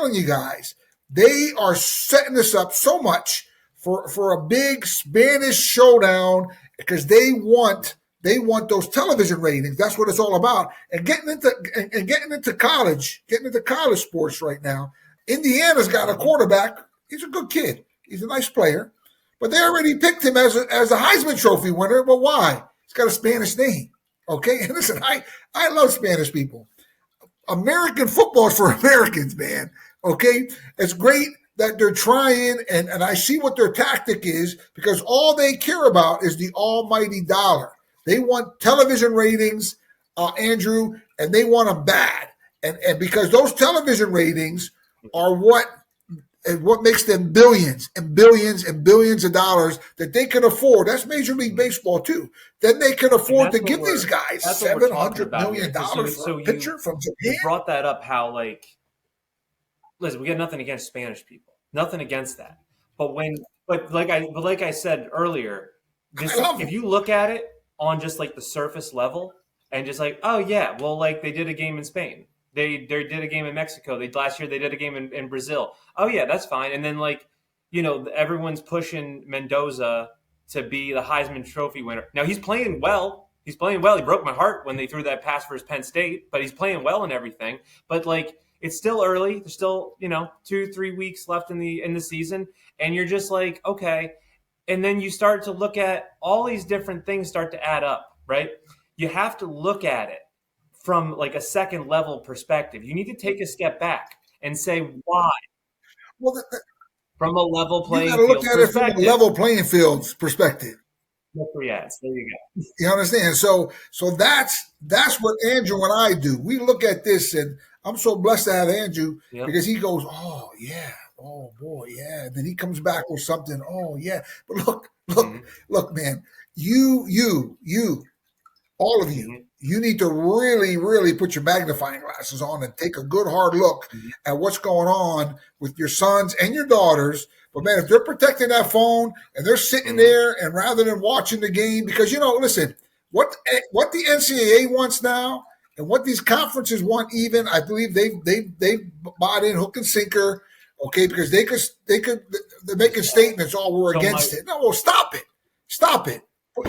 telling you guys, they are setting this up so much for a big Spanish showdown because they want those television ratings. That's what it's all about. And getting into college sports right now. Indiana's got a quarterback. He's a good kid. He's a nice player, but they already picked him as a Heisman Trophy winner. But why? He's got a Spanish name. Okay, and listen, I love Spanish people. American football is for Americans, man. Okay, it's great that they're trying, and I see what their tactic is because all they care about is the almighty dollar. They want television ratings, Andrew, and they want them bad. And because those television ratings are what makes them billions and billions and billions of dollars that they can afford. That's Major League Baseball too. Then they can afford to give these guys $700 million for a pitcher from Japan. You brought that up. How listen, we got nothing against Spanish people, nothing against that. But like I said earlier, if you look at it on just like the surface level and just like, oh yeah, well, like they did a game in Spain. They did a game in Mexico. Last year they did a game in Brazil. Oh yeah, that's fine. And then everyone's pushing Mendoza to be the Heisman Trophy winner. Now he's playing well. He broke my heart when they threw that pass for his Penn State, but he's playing well and everything. But it's still early. There's still 2-3 weeks left in the season, and you're just like, okay. And then you start to look at all these different things start to add up, right? You have to look at it from like a second level perspective. You need to take a step back and say why. Well, from a level playing field, you got to look at it from a level playing field perspective. Yes, there you go. You understand? So that's what Andrew and I do. We look at this, and I'm so blessed to have Andrew because he goes, "Oh yeah, oh boy, yeah." And then he comes back with something. Oh yeah, but look, man, you, all of you. You need to really, really put your magnifying glasses on and take a good hard look at what's going on with your sons and your daughters. But man, if they're protecting that phone and they're sitting there and rather than watching the game, because listen, what the NCAA wants now and what these conferences want, even I believe they bought in hook and sinker, okay, because they're making statements. Oh, we're against it. No, well, stop it. Put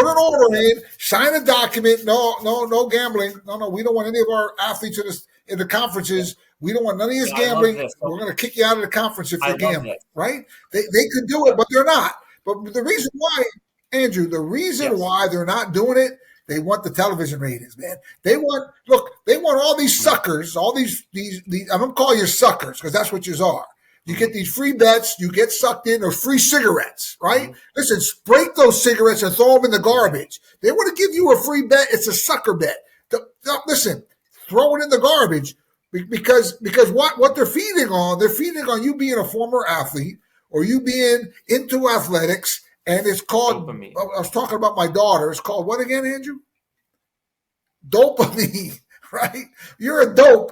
an order in, sign a document. No gambling. No, we don't want any of our athletes in the conferences. We don't want none of this gambling. We're going to kick you out of the conference if you're gambling, right? They could do it, but they're not. But the reason why, Andrew, why they're not doing it, they want the television ratings, man. They want all these suckers, all these I'm going to call you suckers because that's what you are. You get these free bets, you get sucked in, or free cigarettes, right? Listen, break those cigarettes and throw them in the garbage. They want to give you a free bet. It's a sucker bet. Listen, throw it in the garbage because what they're feeding on you being a former athlete or you being into athletics, and it's called, dopamine. I was talking about my daughter. It's called what again, Andrew? Dopamine, right? You're a dope,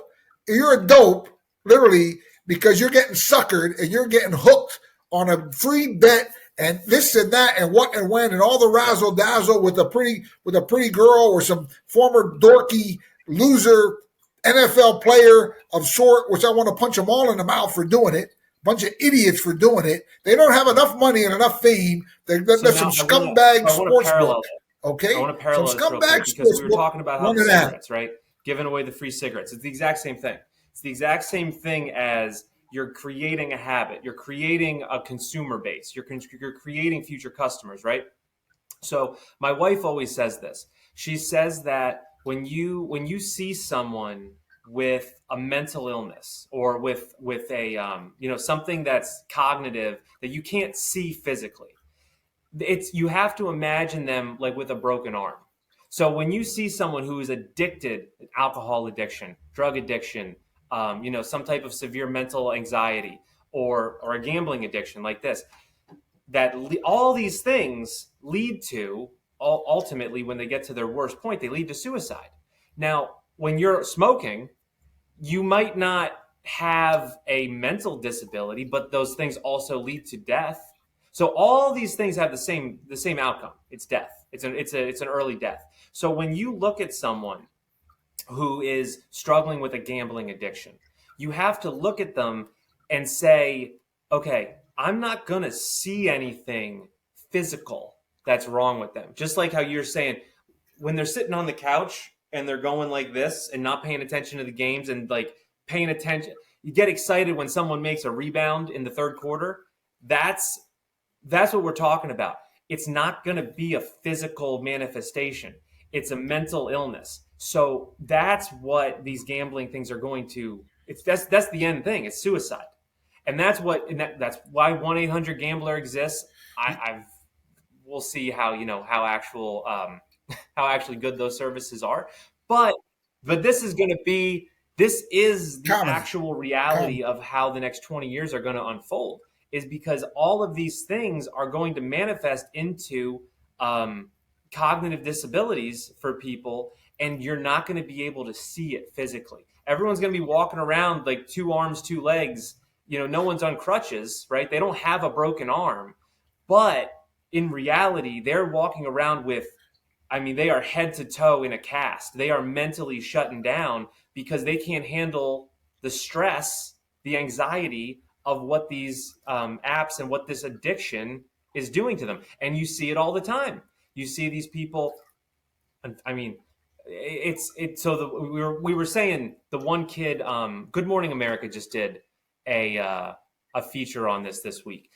literally, because you're getting suckered and you're getting hooked on a free bet and this and that and what and when and all the razzle dazzle with a pretty girl or some former dorky loser NFL player of sort, which I want to punch them all in the mouth for doing it. Bunch of idiots for doing it. They don't have enough money and enough fame. They're some scumbag sports book. Okay, I want to parallel some scumbag because we were talking about how the cigarettes, right? Giving away the free cigarettes. It's the exact same thing. It's the exact same thing as you're creating a habit. You're creating a consumer base. You're creating future customers, right? So my wife always says this. She says that when you see someone with a mental illness or with a something that's cognitive that you can't see physically, you have to imagine them like with a broken arm. So when you see someone who is addicted, alcohol addiction, drug addiction, some type of severe mental anxiety or a gambling addiction like this, that all these things lead to, ultimately, when they get to their worst point, they lead to suicide. Now, when you're smoking, you might not have a mental disability, but those things also lead to death. So all these things have the same outcome. It's death. It's an early death. So when you look at someone who is struggling with a gambling addiction, you have to look at them and say, okay, I'm not going to see anything physical that's wrong with them. Just like how you're saying, when they're sitting on the couch and they're going like this and not paying attention to the games and like paying attention, you get excited when someone makes a rebound in the third quarter. That's what we're talking about. It's not going to be a physical manifestation. It's a mental illness. So that's what these gambling things are going to. That's the end thing. It's suicide, and that's why 1-800-GAMBLER exists. We'll see how how actually good those services are, but this is the actual reality of how the next 20 years are going to unfold, is because all of these things are going to manifest into cognitive disabilities for people, and you're not going to be able to see it physically. Everyone's going to be walking around like 2 arms, 2 legs. No one's on crutches, right? They don't have a broken arm, but in reality, they're walking around with, they are head to toe in a cast. They are mentally shutting down because they can't handle the stress, the anxiety of what these apps and what this addiction is doing to them. And you see it all the time. You see these people. We were saying the one kid. Good Morning America just did a feature on this week.